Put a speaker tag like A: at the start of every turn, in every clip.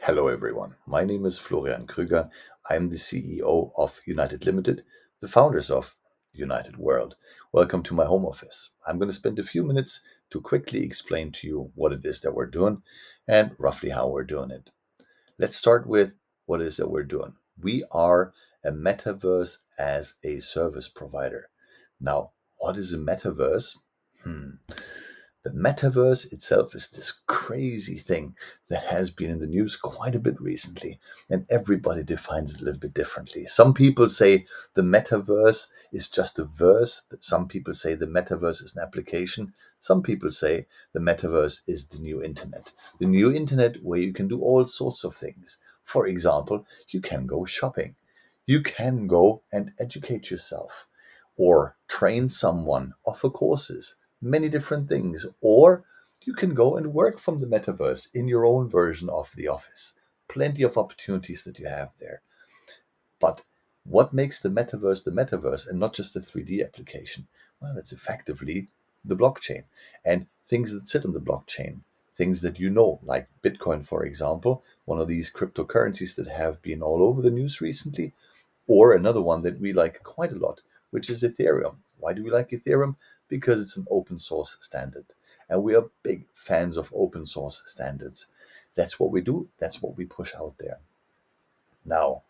A: Hello, everyone. My name is Florian Krüger. I'm the CEO of UNYTED Limited, the founders of United World. Welcome to my home office. I'm going to spend a few minutes to quickly explain to you what it is that we're doing and roughly how we're doing it. Let's start with what it is that we're doing. We are a metaverse as a service provider. Now, what is a metaverse? Hmm. The metaverse itself is this crazy thing that has been in the news quite a bit recently, and everybody defines it a little bit differently. Some people say the metaverse is just a verse, some people say the metaverse is an application, some people say the metaverse is the new internet. The new internet where you can do all sorts of things. For example, you can go shopping, you can go and educate yourself or train someone, offer courses, many different things. Or you can go and work from the metaverse in your own version of the office. Plenty of opportunities that you have there. But what makes the metaverse and not just a 3D application? Well, it's effectively the blockchain and things that sit on the blockchain. Things that you know, like Bitcoin, for example, one of these cryptocurrencies that have been all over the news recently, or another one that we like quite a lot, which is Ethereum. Why do we like Ethereum? Because it's an open source standard. And we are big fans of open source standards. That's what we do, that's what we push out there. Now,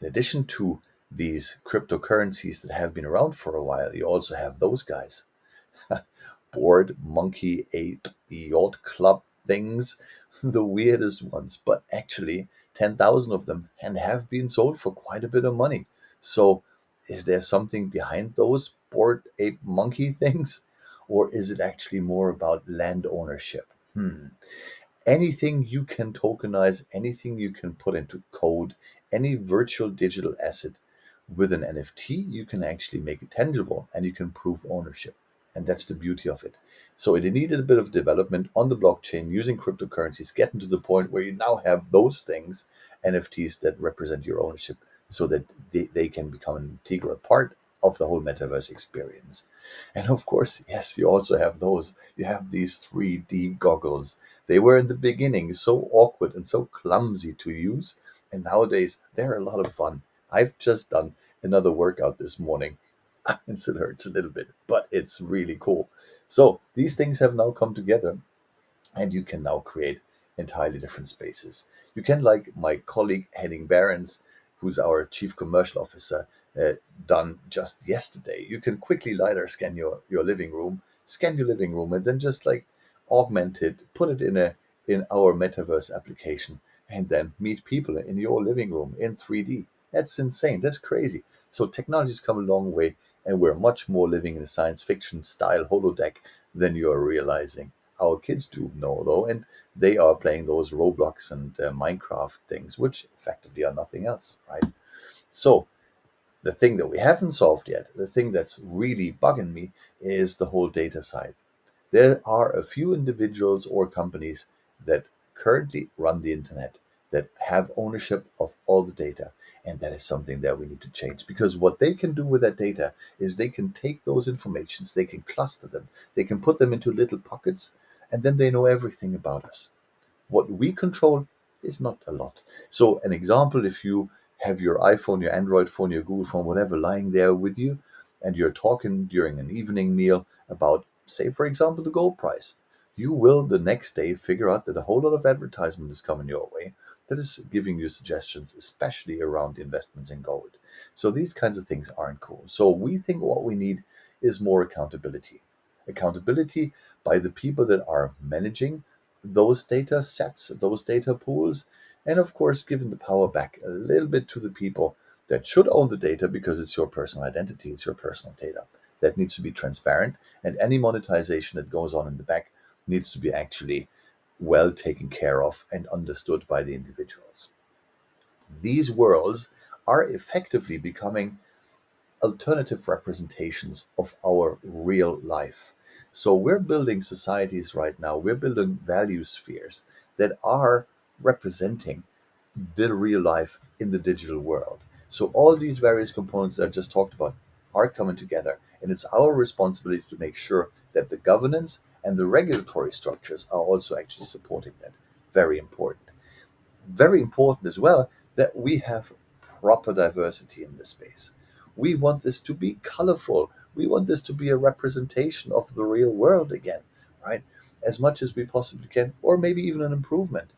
A: in addition to these cryptocurrencies that have been around for a while, you also have those guys. Bored monkey ape yacht club things, the weirdest ones, but actually 10,000 of them and have been sold for quite a bit of money. So, is there something behind those bored ape monkey things? Or is it actually more about land ownership? Anything you can tokenize, anything you can put into code, any virtual digital asset with an NFT, you can actually make it tangible and you can prove ownership. And that's the beauty of it. So it needed a bit of development on the blockchain using cryptocurrencies, getting to the point where you now have those things, NFTs that represent your ownership, so that they can become an integral part of the whole metaverse experience. And of course, yes, you also have those. You have these 3D goggles. They were in the beginning so awkward and so clumsy to use. And nowadays, they're a lot of fun. I've just done another workout this morning. It still hurts a little bit, but it's really cool. So these things have now come together, and you can now create entirely different spaces. You can, like my colleague Henning Behrens, who's our chief commercial officer, uh, done just yesterday. You can quickly LiDAR scan your living room, and then just like augment it, put it in our metaverse application, and then meet people in your living room in 3D. That's insane. That's crazy. So technology's come a long way, and we're much more living in a science fiction style holodeck than you are realizing. Our kids do know though, and they are playing those Roblox and Minecraft things, which effectively are nothing else, right? So the thing that we haven't solved yet, the thing that's really bugging me, is the whole data side. There are a few individuals or companies that currently run the internet that have ownership of all the data. And that is something that we need to change, because what they can do with that data is they can take those informations, they can cluster them, they can put them into little pockets, and then they know everything about us. What we control is not a lot. So, an example, if you have your iPhone, your Android phone, your Google phone, whatever, lying there with you, and you're talking during an evening meal about, say, for example, the gold price, you will the next day figure out that a whole lot of advertisement is coming your way that is giving you suggestions, especially around investments in gold. So, these kinds of things aren't cool. So, we think what we need is more accountability. Accountability by the people that are managing those data sets, those data pools, and of course, giving the power back a little bit to the people that should own the data, because it's your personal identity, it's your personal data. That needs to be transparent, and any monetization that goes on in the back needs to be actually well taken care of and understood by the individuals. These worlds are effectively becoming alternative representations of our real life. So we're building societies right now, we're building value spheres that are representing the real life in the digital world. So all these various components that I just talked about are coming together, and it's our responsibility to make sure that the governance and the regulatory structures are also actually supporting that. Very important. very important as well that we have proper diversity in this space. We want this to be colorful. We want this to be a representation of the real world again, right? As much as we possibly can, or maybe even an improvement.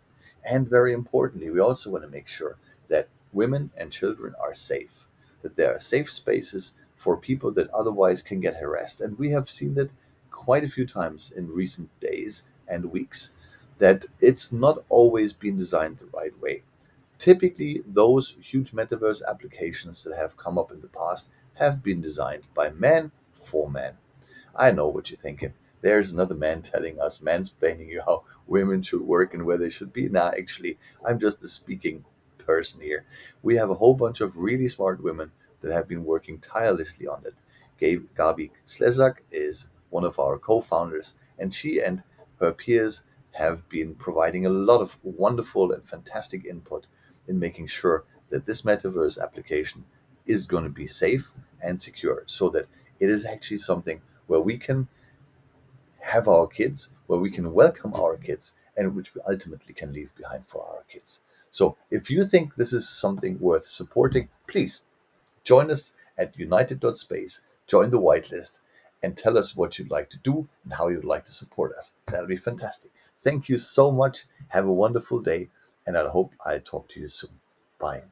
A: And very importantly, we also want to make sure that women and children are safe, that there are safe spaces for people that otherwise can get harassed. And we have seen that quite a few times in recent days and weeks, that it's not always been designed the right way. Typically, those huge metaverse applications that have come up in the past have been designed by men for men. I know what you're thinking. There's another man telling us, mansplaining you how women should work and where they should be. Nah, actually, I'm just a speaking person here. We have a whole bunch of really smart women that have been working tirelessly on it. Gabi Slezak is one of our co founders, and she and her peers have been providing a lot of wonderful and fantastic input in making sure that this metaverse application is going to be safe and secure so that it is actually something where we can have our kids, where we can welcome our kids, and which we ultimately can leave behind for our kids. So if you think this is something worth supporting, please join us at united.space, join the whitelist, and tell us what you'd like to do and how you'd like to support us. That'll be fantastic. Thank you so much. Have a wonderful day, and I hope I talk to you soon. Bye.